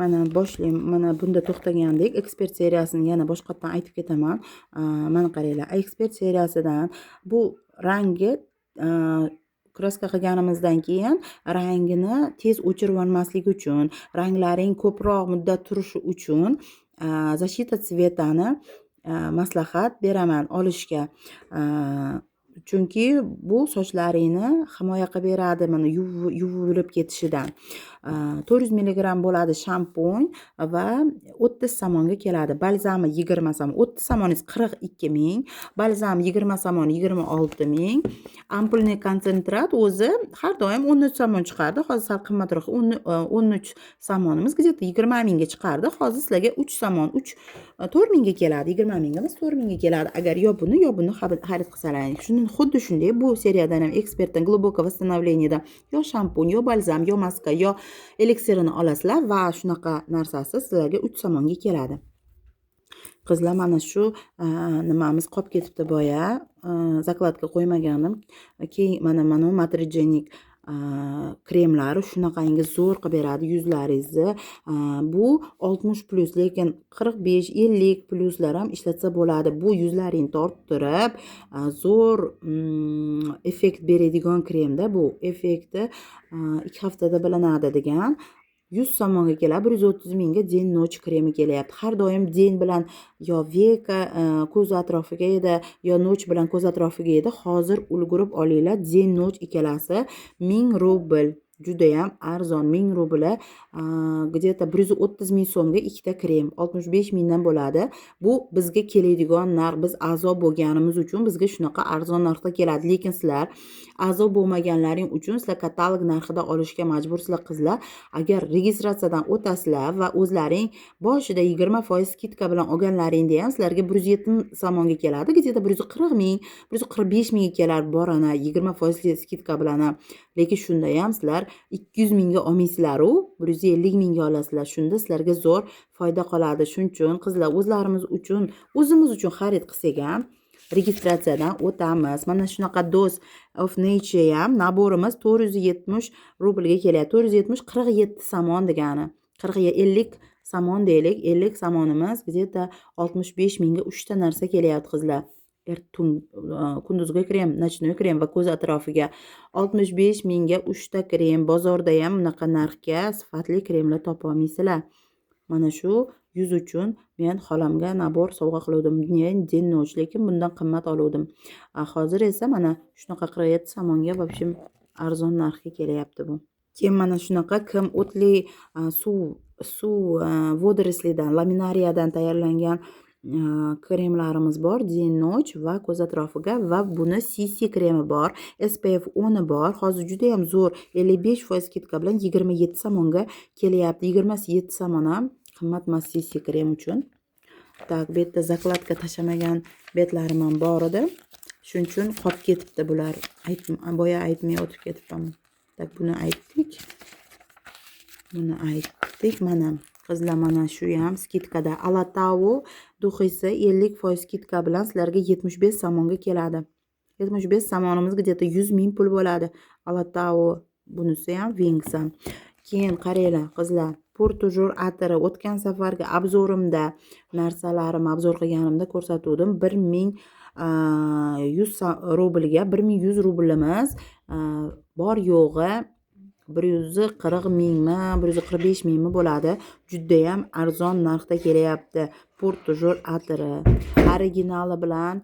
Mana boshlayman. Mana bunda to'xtagandek ekspert seriyasini yana boshqatdan aytib ketaman. Mana qaranglar, ekspert seriyasidan bu rangi kraska qilganimizdan keyin rangini tez o'chirib olmaslik uchun, ranglaring ko'proq muddat turishi uchun защита цветani maslahat beraman olishga. Chunki bu sochlaringni himoya qilib beradi mana yuvilib ketishidan. 400 mg bo'ladi shampun va 30 somonga keladi. Balzami 20 somon, 30 somoningiz 42 ming, balzam 20 somon 26 ming. Ampulniy konsentrat o'zi har doim 13 somon chiqardi. Hozir sal qimmatroq 13 somonimiz где-то 20 mingga chiqardi. Hozir sizlarga 3 somon 4 mingga keladi. 20 ming emas, 4 mingga keladi. Agar yo buni xarid qilsalaring. Xuddi shunday bu seriyadan ham ekspertdan globoko восстановлениеdan yo shampun, yo balzam, yo maska, yo eliksirini olasizlar va shunaqa narsasi sizlarga 3 somonga keladi. Qizlar, mana shu nimamiz qolib ketibdi boya. Zakladka qo'ymaganim. Keyin mana Matrigenik kremlari shunaqangi zo'r qilib beradi yuzlaringizni. Bu 60+, lekin 45-50+ ham ishlatsa bo'ladi. Bu yuzlaringni torttirib, zo'r effekt beradigan kremda. Bu effekti 2 haftada bilinadi degan. 100 somonga keladi. 130 mingga Den Notch kremi kelyapti. Har doim Den bilan yo veka ko'z atrofiga edi, yo Notch bilan ko'z atrofiga edi. Hozir ulgurib olinglar. Den Notch ikkalasi 1000 rubl. Juda ham arzon. 1000 rubl где-то 130 ming so'mga ikkita krem 65 mingdan bo'ladi. Bu bizga keladigan narx. Biz a'zo bo'lganimiz uchun bizga shunaqa arzon narxda keladi. Lekin sizlar a'zo bo'lmaganlaring uchun sizlar katalog narxida olishga majbursizlar qizlar. Agar registratsiyadan o'tasizlar va o'zlaring boshida 20% skidka bilan olganlaringda ham sizlarga 170 somonga keladi. Где-то 140 ming, 145 mingga kelar borana 20% skidka bilan. Lekin shunda ham sizlar 200 mingga olmaysizlar u 150 mingga olasizlar. Shunda sizlarga zo'r foyda qoladi. Shuning uchun qizlar o'zimiz uchun xarid qilsak ham registratsiyadan o'tamiz. Mana shunaqa Dose of Nature ham naborimiz 470 rublga kelyapti. 470 47 somon degani. 50 somon deylik. 50 somonimiz где-то 65 mingga 3 ta narsa kelyapti qizlar. Kunduzgi krem, nochnoy krem va ko'z atrofiga 65 mingga 3 ta krem. Bozorda ham bunaqa narxga sifatli kremlar topa olmaysizlar. Mana shu yuz uchun men xolamga nabor sovg'a qildim. Den Notch, lekin bundan qimmat oldim. Hozir esa mana shunaqa 47 somonga в общем arzon narxga kelyapti bu. Keyin mana shunaqa kim o'tli suv vodoroslidan, laminariyadan tayyorlangan kremlarimiz bor. Den Notch va ko'z atrofiga va buni CC kremi bor. SPF 10 bor. Hozir juda ham zo'r 55% skidka bilan 27 somonga kelyapti. 27 somon ham qimmat emas CC krem uchun. Tak, bu yerda zakladka tashamagan betlarim ham bor edi. Shuning uchun qolib ketibdi bular. Boya aytmay o'tib ketibman. Tak, buni aytdik. Mana qizlar, mana shu ham skidkada. Alatao duxisi 50% skidka bilan sizlarga 75 somonga keladi. 75 somonimiz где-то 100 ming pul bo'ladi. Alatao bunisi ham Wings ham. Keyin qaranglar qizlar, Portujur atiri o'tgan safargi obzorimda narsalarimni obzor qilganimda ko'rsatuvdim. 1100 rublga 1100 rublimiz bor yo'g'i 140 mingmi, 145 mingmi bo'ladi. Juda ham arzon narxda kelyapti. Portujur atiri originali bilan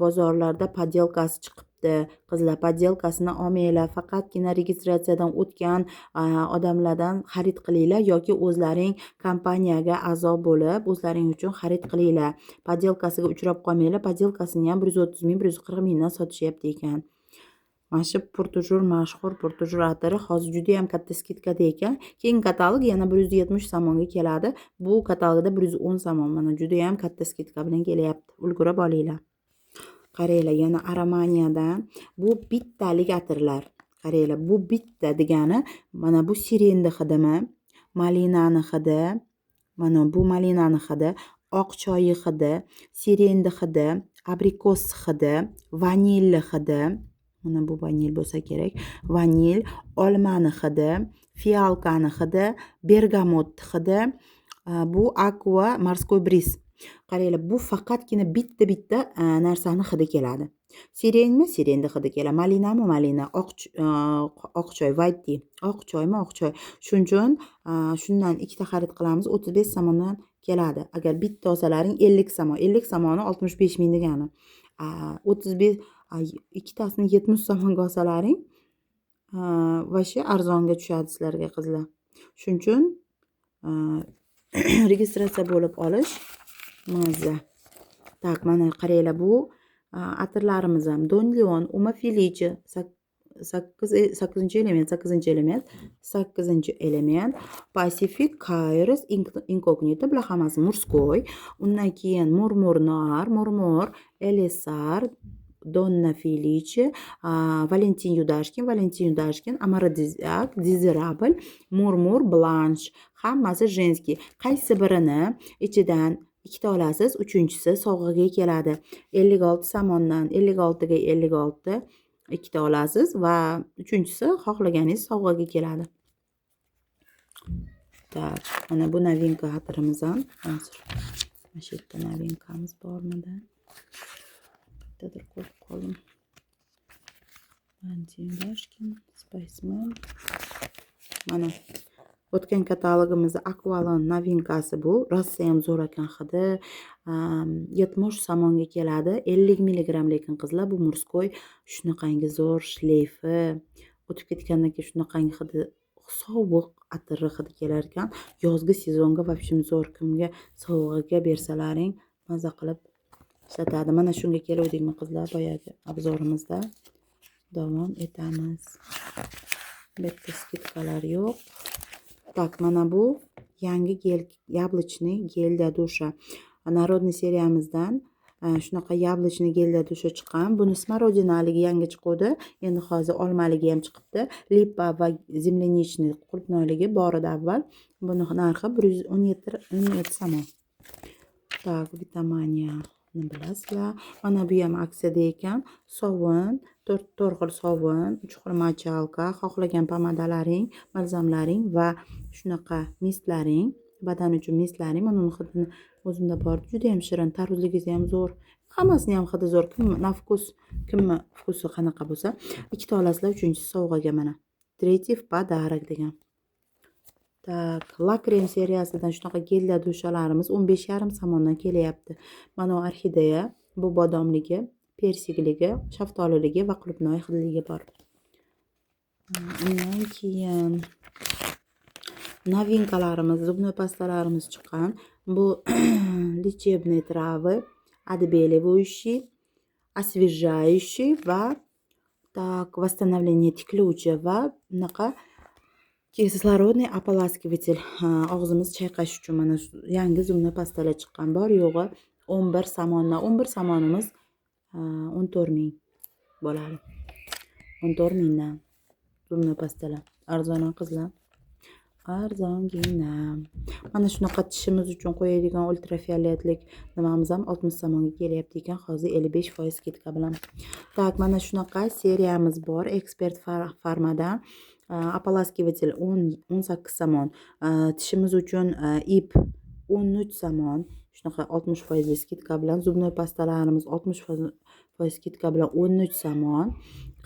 bozorlarda podelkasi chiqibdi. Qizlar, podelkasini olmanglar. Faqatgina registratsiyadan o'tgan odamlardan xarid qilinglar yoki o'zlaring kompaniyaga a'zo bo'lib, o'zlaring uchun xarid qilinglar. Podelkasiga uchrab qolmanglar. Podelkasini ham 130 ming, 140 mingdan sotishyapti ekan. Mana shu Portujur mashhur Portujur atiri hozir juda ham katta skidkada ekan. Keyin katalog yana 170 somonga keladi. Bu katalogda 110 somon. Mana juda ham katta skidka bilan kelyapti. Ulgurib olinglar. Qaranglar, yana Armaniyadan bu bittalik atirlar. Qaranglar, bu bitta degani mana bu sirenni hidimi, malinani hidi, mana bu malinani hidi, oq choyi hidi, sirenni hidi, abrikos hidi, vanilli hidi. mana bu vanil bo'lsa kerak. Vanil, olmani hidi, fialkani hidi, bergamot hidi, bu aqua morской bris. Qaranglar, bu faqatgina bitta narsani hidi keladi. Sirenmi? Sirenni hidi keladi. Malinami? Malina. Oq choy, white tea. Oq choymi? Oq choy. Shuning uchun shundan ikkita xarid qilamiz. 35 somondan keladi. Agar bitta olsalaring 50 somon. 50 somoni 65 ming degani. 35 ikkitasini 70 somonga olsalaring vashi arzonga tushadi sizlarga qizlar. Shuning uchun registratsiya bo'lib olish mazza. Tak, mana qaranglar, bu atirlarimiz ham Don Leon, Uma Felice 8-element, Pacific, Kairos, Incognito, bular hammasi murskoy. Undan keyin Murmur Noir, Murmur, Elisar, Donna Felice, Valentin Yudashkin, Amaradiziak, Desirable, Murmur, Blanche. Hammasi женский. Qaysi birini ichidan ikkita olasiz, uchinchisi sovg'aga keladi. 56 somondan 56 ga 56 ikkita olasiz va uchinchisi xohlaganingiz sovg'aga keladi. Tak, mana bu novinka atirimiz ham. Hozir mana shu yerda novinkamiz bormidi? Bittadir ko'rib qoldim. Yudashkin, Spaceman. Mana o'tgan katalogimizda Aqualon novinkasi bu. Rosa ham zo'r ekan hidi. 70 somonga keladi. 50 mg lekin qizlar, bu murskoy shunaqangi zo'r shleyfi. O'tib ketgandan keyin shunaqangi hidi sovuq atiri hidi kelar ekan. Yozgi sezonga vobshem zo'r, kimga sovg'aga bersalaring maza qilib ishlatadi. Mana shunga keluvdikmi qizlar, boyagi obzorimizda davom etamiz. Bitta skidkalar yo'q. Tak, mana bu yangi gel, yablочный gel для душа. Народный seriyamizdan shunaqa yablочный gel для душа chiqqan. Buni smorodinaligi yangi chiqdi. Endi hozir olmaligi ham chiqibdi. Lipa va zemlяничный qulupnoyligi bor edi avval. Buni narxi 117 somon. Tak, Vitamania bilasizlar. Mana bu ham aksiyada ekan. Sovun, 4 xil sovun, 3 xil machalka, xohlagan pomadalaring, balzamlaring va shunaqa mistlaring, badan uchun mistlaring. Mana uni hidini o'zimda bor. Juda ham shirin, tarvuzligingiz ham zo'r. Hammasini ham hidi zo'r. Kim na vkus, kimni vkusi qanaqa bo'lsa, ikkita olasizlar, uchinchisi sovg'aga mana. Tretий в подарок degan. Tak, La Creme seriyasidan shunaqa gellar dushalarimiz 15,5 somondan kelyapti. Mana orxideya, bu bodomligi, persikligi, shaftoliligi va qulupnoy hidligi bor. Undan keyin novinkalarimiz, zubnoy pastalarimiz chiqqan. Bu лечебные травы, отбеливающий, освежающий va tak, восстановление tiklovchi va bunaqa kislorodный ополаскиватель, og'zimiz chayqash uchun mana yangi zubnoy pastalar chiqqan. Bor yo'g'i 11 somondan. 11 somonimiz 14 ming bo'ladi. 14 mingdan zubnoy pastalar. Arzon qizlar. Arzongina. Mana shunaqa tishimiz uchun qo'yadigan ultrafioletlik nimamiz ham 60 somonga kelyapti ekan. Hozir 55% skidka bilan. Tak, mana shunaqa seriyamiz bor. Expert Pharmadan ополаскиватель 18 somon. Tishimiz uchun ip 13 somon. Shunaqa 60% skidka bilan. Zubnoy pastalarimiz 60% skidka bilan 13 somon.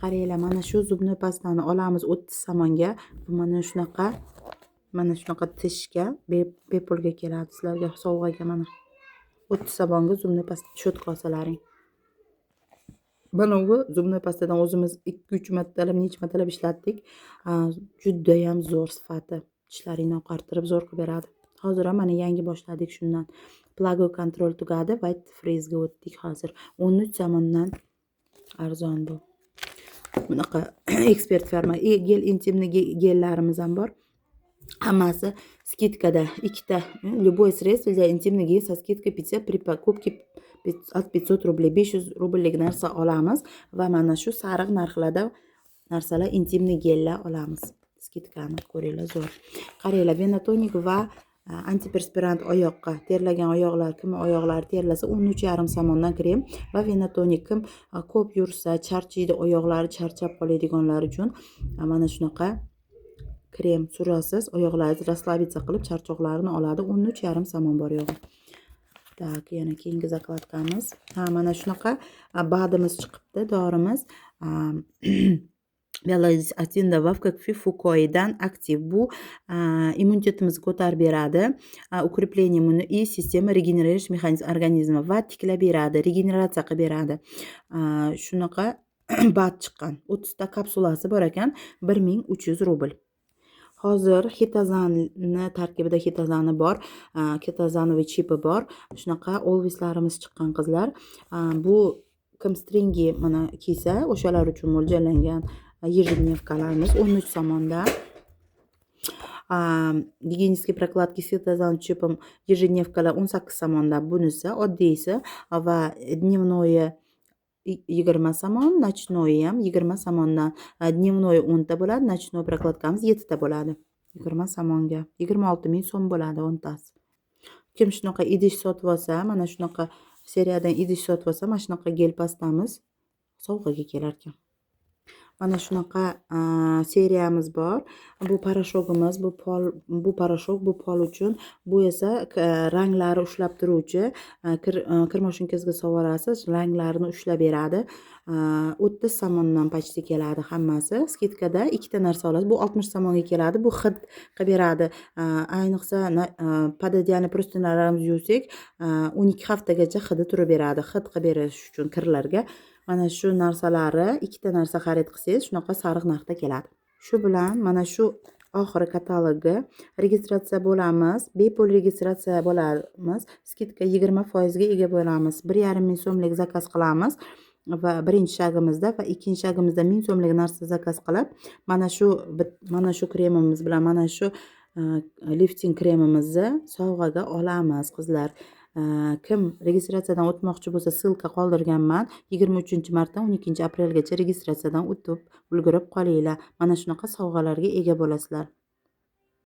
Qaranglar, mana shu zubnoy pastani olamiz 30 somonga. Bu mana shunaqa tishga bepulga keladi sizlarga sovg'aga. Mana 30 somonga zubnoy pasta cho'tka olsalaring. Mana bu zubnoy pastadan o'zimiz 2-3 martalab, necha martalab ishlatdik. Juda ham zo'r sifati. Tishlaringni oqartirib zo'r qilib beradi. Hozir ham mana yangi boshladik shundan. Plago kontrol tugadi, white freeze ga o'tdik hozir. 13 somondan arzon bu. Bunaqa Expert Pharma gel intimni gellarimiz ham bor. Hammasi skidkada. Ikkita любое средство для интимной гигиены со скидкой 50 при покупке от 500 рублей. 500 rubllik narsa olamiz va mana shu sariq narxlarda narsalar intimni gellar olamiz. Skidkani ko'ringlar zo'r. Qaranglar, Venatonik va antiperspirant oyoqqa, terlagan oyoqlar, kim oyoqlari terlasa 13,5 somondan krem va Venatonik kim ko'p yursa, charchaydi, oyoqlari charchab qoladiganlar uchun mana shunaqa krem surasiz, oyoqlaringizni расслабиться qilib charchoqlarni oladi. 13,5 somon bor yo'g'i. Tak, yana keyingi zakladkamiz. Mana shunaqa badimiz chiqibdi, dorimiz. Belazin добавка к Fukoidan aktiv. Bu immunitetimizni ko'tarib beradi. Укрепление immuniy sistema, regeneration mexanizmi organizmi va tiklab beradi, regeneratsiya qilib beradi. Shunaqa bad chiqqan. 30 ta kapsulasi bor ekan, 1300 rubl. Hozir Hitazanni tarkibida Hitazani bor, Ketazanoviy chipi bor. Shunaqa olvislarimiz chiqqan qizlar. Bu kim stringi mana kiysa, o'shalar uchun mo'ljallangan ежедневkalarimiz 13 somonda. Гигиенические прокладки с Hitazan chipim ежедневkalar 18 somonda, bunisi oddiysi va dnevnoye 20 somon, ночной ham 20 somondan. Dnevnoy 10 ta bo'ladi, ночной prokladkamiz 7 ta bo'ladi. 20 somonga 26 ming so'm bo'ladi 10 tasi. Kim shunaqa idish sotib olsa, mana shunaqa seriyadan idish sotib olsa, mana shunaqa gel pastamiz sovg'aga kelar ekan. Mana shunaqa seriyamiz bor. Bu parashogimiz, bu parashok, bu pol uchun, bu esa ranglari ushlab turuvchi. Kir mashinkasiga sovorasiz, ranglarini ushlab beradi. 30 somondan почти keladi hammasi. Skidkada ikkita narsa olasiz. Bu 60 somonga keladi. Bu hid qilib beradi. Ayniqsa pododiyani prostinlarimiz yuvsak, 12 haftagacha hidi turib beradi. Hid qilib berish uchun kirlarga. Mana shu narsalari, ikkita narsa xarid qilsangiz, shunaqa sariq narxda keladi. Shu bilan mana shu oxiri katalogi registratsiya bo'lamiz, bepul registratsiya bo'lamiz. Skidka 20% ga ega bo'lamiz. 1,5 ming so'mlik zakaz qilamiz va birinchi shagimizda va ikkinchi shagimizda 1000 so'mlik narsa zakaz qilib, mana shu kremimiz bilan mana shu lifting kremimizni sovg'aga olamiz qizlar. Kim registratsiyadan o'tmoqchi bo'lsa, ssilka qoldirganman. 23-martdan 12-aprelgacha registratsiyadan o'tib ulgurib qolinglar. Mana shunaqa sovg'alarga ega bo'lasizlar.